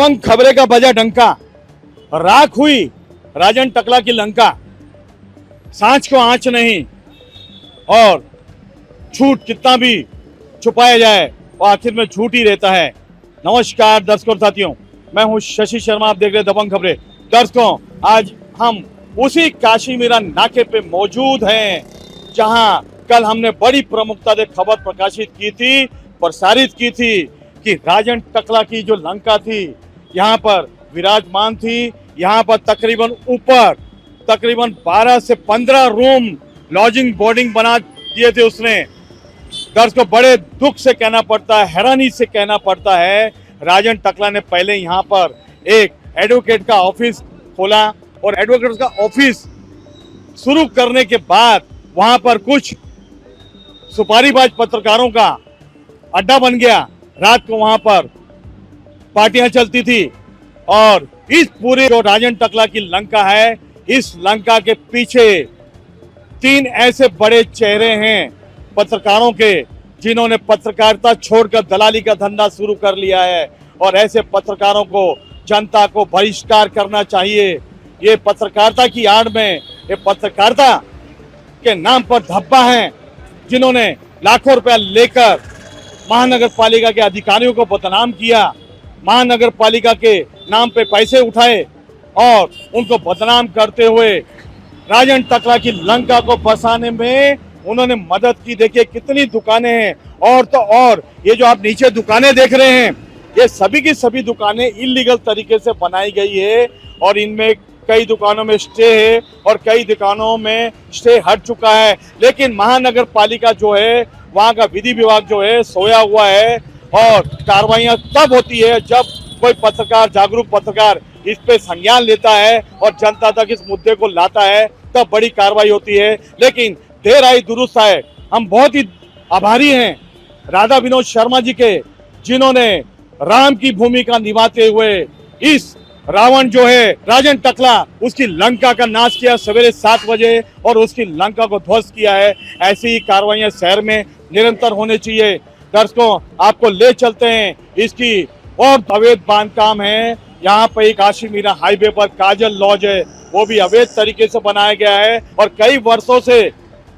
दबंग खबरें का बजा डंका, राख हुई राजन टकला की लंका, सांच को आंच नहीं और झूठ कितना भी छुपाया जाए वो आखिर में झूठ ही रहता है। नमस्कार दर्शकों और साथियों, मैं हूं शशि शर्मा, आप देख रहे दबंग खबरें। दर्शकों, आज हम उसी काशी मीरा नाके पे मौजूद हैं जहां कल हमने बड़ी प्रमुखता से खबर प्रकाशित की थी, प्रसारित की थी कि राजन टकला की जो लंका थी यहाँ पर विराजमान थी। यहाँ पर तकरीबन 12 से 15 रूम लॉजिंग बोर्डिंग बना दिए थे उसने। दर्शकों, बड़े दुख से कहना पड़ता है, हैरानी से कहना पड़ता है, राजन टकला ने पहले यहाँ पर एक एडवोकेट का ऑफिस खोला और एडवोकेट का ऑफिस शुरू करने के बाद वहां पर कुछ सुपारीबाज पत्रकारों का अड्डा बन गया। रात को वहां पर पार्टियां चलती थी और इस पूरे जो राजन टकला की लंका है, इस लंका के पीछे 3 ऐसे बड़े चेहरे हैं पत्रकारों के, जिन्होंने पत्रकारिता छोड़कर दलाली का धंधा शुरू कर लिया है। और ऐसे पत्रकारों को जनता को बहिष्कार करना चाहिए। ये पत्रकारिता की आड़ में, ये पत्रकारिता के नाम पर धब्बा हैं, जिन्होंने लाखों रुपया लेकर महानगर पालिका के अधिकारियों को बदनाम किया, महानगर पालिका के नाम पे पैसे उठाए और उनको बदनाम करते हुए राजन टकला की लंका को बसाने में उन्होंने मदद की। देखिए कितनी दुकानें हैं, और तो और ये जो आप नीचे दुकानें देख रहे हैं, ये सभी की सभी दुकानें इलीगल तरीके से बनाई गई है और इनमें कई दुकानों में स्टे है और कई दुकानों में स्टे हट चुका है। लेकिन महानगर पालिका जो है, वहाँ का विधि विभाग जो है, सोया हुआ है और कार्रवाइयाँ तब होती है जब कोई पत्रकार, जागरूक पत्रकार इस पे संज्ञान लेता है और जनता तक इस मुद्दे को लाता है, तब बड़ी कार्रवाई होती है। लेकिन देर आई दुरुस्त आए। हम बहुत ही आभारी हैं राधा विनोद शर्मा जी के, जिन्होंने राम की भूमिका निभाते हुए इस रावण जो है राजन टकला, उसकी लंका का नाश किया सवेरे 7 बजे और उसकी लंका को ध्वस्त किया है। ऐसी ही कार्रवाइयां शहर में निरंतर होनी चाहिए। दर्शकों, आपको ले चलते हैं, इसकी और अवैध बांधकाम है। यहाँ पे काशी मीरा हाईवे पर काजल लॉज है, वो भी अवैध तरीके से बनाया गया है और कई वर्षों से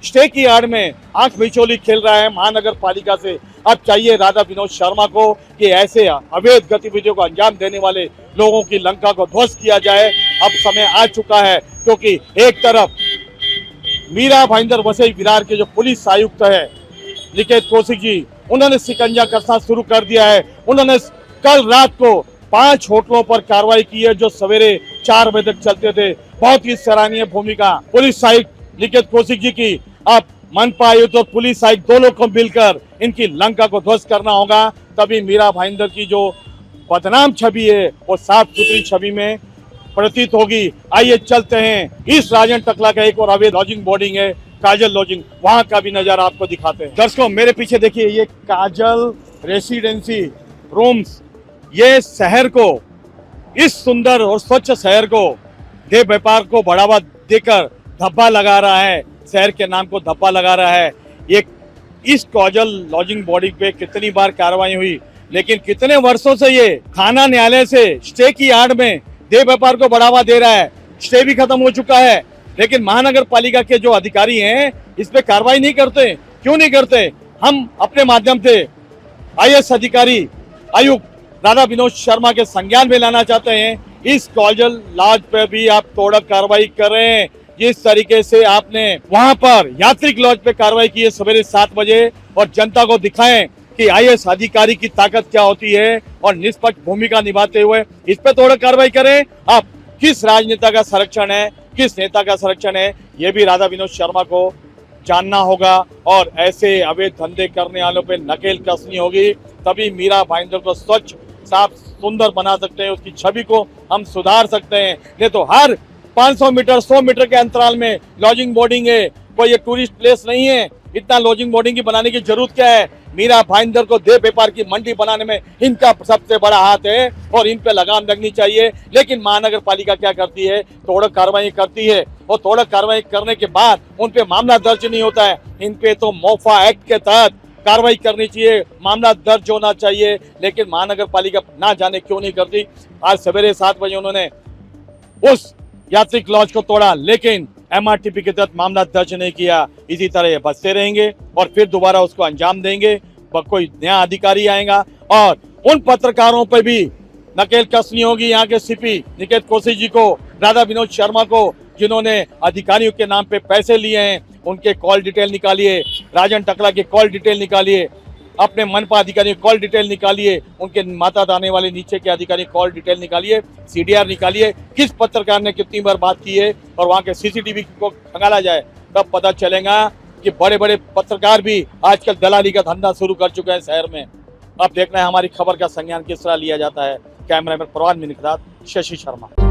स्टे की आड़ में आंख मिचौली खेल रहा है महानगर पालिका से। अब चाहिए राधा विनोद शर्मा को कि ऐसे अवैध गतिविधियों को अंजाम देने वाले लोगों की लंका को ध्वस्त किया जाए। अब समय आ चुका है, क्योंकि एक तरफ मीरा भाईंदर वसई विरार के जो पुलिस आयुक्त है निकेत कौशिक जी, उन्होंने शिकंजा कसना शुरू कर दिया है। उन्होंने कल रात को 5 होटलों पर कार्रवाई की है जो सवेरे 4 बजे तक चलते थे। बहुत ही सराहनीय भूमिका पुलिस आयुक्त निकेत कौशिक जी की। अब मनपा आयुक्त और पुलिस आयुक्त दोनों को मिलकर इनकी लंका को ध्वस्त करना होगा, तभी मीरा भाईंदर की जो बदनाम छवि है वो साफ सुथरी छवि में प्रतीत होगी। आइए चलते हैं, इस राजन टकला का एक और अवैध लॉजिंग बोर्डिंग है काजल लॉजिंग, वहां का भी नजारा आपको दिखाते हैं। दर्शकों, मेरे पीछे देखिए, ये काजल रेसिडेंसी रूम्स, ये शहर को, इस सुंदर और स्वच्छ शहर को, देह व्यापार को बढ़ावा देकर धब्बा लगा रहा है, शहर के नाम को धब्बा लगा रहा है। ये इस काजल लॉजिंग बोर्डिंग पे कितनी बार कार्रवाई हुई, लेकिन कितने वर्षों से ये थाना न्यायालय से स्टे की आड़ में देह व्यापार को बढ़ावा दे रहा है। स्टे भी खत्म हो चुका है, लेकिन महानगर पालिका के जो अधिकारी हैं इस पे कार्रवाई नहीं करते। क्यों नहीं करते? हम अपने माध्यम से IAS अधिकारी आयुक्त राधा विनोद शर्मा के संज्ञान में लाना चाहते हैं, इस काजल लॉज पे भी आप तोड़क कार्रवाई करें। जिस तरीके से आपने वहां पर यात्रिक लॉज पे कार्रवाई की है सवेरे 7 बजे, और जनता को दिखाएं कि IAS अधिकारी की ताकत क्या होती है और निष्पक्ष भूमिका निभाते हुए इस पे तोड़क कार्रवाई करें। अब किस राजनेता का संरक्षण है, किस नेता का संरक्षण है, ये भी राधा विनोद शर्मा को जानना होगा और ऐसे अवैध धंधे करने वालों पे नकेल कसनी होगी, तभी मीरा भाईंदर को स्वच्छ, साफ, सुंदर बना सकते हैं, उसकी छवि को हम सुधार सकते हैं। नहीं तो हर 500 मीटर 100 मीटर के अंतराल में लॉजिंग बोर्डिंग है, कोई ये टूरिस्ट प्लेस नहीं है। इतना लॉजिंग बोर्डिंग की बनाने की जरूरत क्या है? मीरा भाईंदर को देह व्यापार की मंडी बनाने में इनका सबसे बड़ा हाथ है और इन पे लगाम लगनी चाहिए। लेकिन महानगर पालिका क्या करती है? तोड़क कार्रवाई करती है और तोड़क कार्रवाई करने के बाद उन पे मामला दर्ज नहीं होता है। इन पे तो मोफा एक्ट के तहत कार्रवाई करनी चाहिए, मामला दर्ज होना चाहिए, लेकिन महानगर पालिका ना जाने क्यों नहीं करती। आज सवेरे 7 बजे उन्होंने उस यात्री लॉज को तोड़ा, लेकिन एमआरटीपी के तहत मामला दर्ज नहीं किया। इसी तरह ये बचते रहेंगे और फिर दोबारा उसको अंजाम देंगे। कोई नया अधिकारी आएगा और उन पत्रकारों पर भी नकेल कसनी होगी। यहाँ के सीपी निकेत कौशिक जी को, राधा विनोद शर्मा को, जिन्होंने अधिकारियों के नाम पे पैसे लिए हैं, उनके कॉल डिटेल निकालिए। राजन टकला के कॉल डिटेल निकालिए, अपने मनपा अधिकारी कॉल डिटेल निकालिए, उनके माता दाने वाले नीचे के अधिकारी कॉल डिटेल निकालिए, सीडीआर निकालिए, किस पत्रकार ने कितनी बार बात की है, और वहाँ के सीसीटीवी को खंगाला जाए, तब पता चलेगा कि बड़े बड़े पत्रकार भी आजकल दलाली का धंधा शुरू कर चुके हैं शहर में। अब देखना है हमारी खबर का संज्ञान किस तरह लिया जाता है। कैमरामैन परवान मिनी के साथ शशि शर्मा।